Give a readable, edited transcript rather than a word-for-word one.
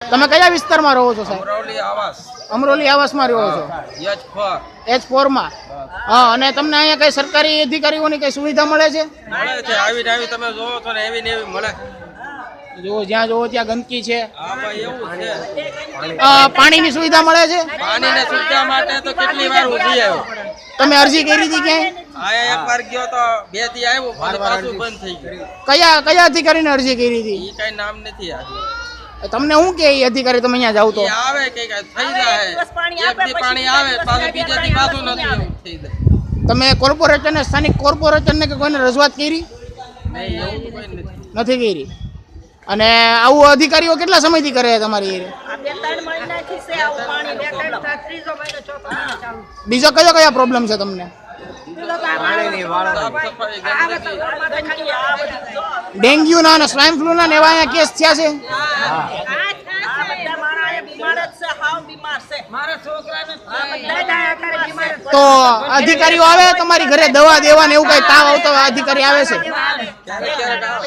તમે કયા વિસ્તારમાં રહો છો સાહેબ? અમરોલી આવાસ અમરોલી આવાસમાં રહો છો, H4 માં? હા, અને તમને અહીંયા કઈ સરકારી અધિકારીઓની કઈ સુવિધા મળે છે? મળે છે, આવીને આવી તમે જોવો છો ને એવી ને એવી મળે. જો જ્યાં જોવો ત્યાં ગંદકી છે. હા ભાઈ એવું છે. પાણીની સુવિધા મળે છે? પાણીની સુવિધા માટે તો કેટલી વાર ઊભી આવ્યો. તમે અરજી કરી હતી ક્યાંય? આયા એક વાર ગયો તો 2 દી આવ્યો પછી પાછું બંધ થઈ ગયું. કયા અધિકારીને અરજી કરી હતી? ઈ કઈ નામ નથી આ. તમને શું કે ઈ અધિકારી તમે અહીંયા જાવ તો? ઈ આવે કે થઈ જાય એક દી પાણી આવે પાછું બીજે દી પાછું નથી એવું થઈ જાય. તમે કોર્પોરેટરને, સ્થાનિક કોર્પોરેટરને કે કોઈને રજૂઆત કરી? નહીં એવું તો કોઈ નથી. નથી કરી. અને આવું અધિકારીઓ કેટલા સમયથી કરે છે તમારી? બીજો કયો પ્રોબ્લેમ છે તમને? ડેન્ગ્યુ ના અને સ્વાઇન ફ્લુ ના એવા અહીંયા કેસ થયા છે? તો અધિકારીઓ આવે તમારી ઘરે દવા દેવા ને એવું કઈ તાવ આવતો અધિકારી આવે છે? ક્યારેક ક્યારેક આવે.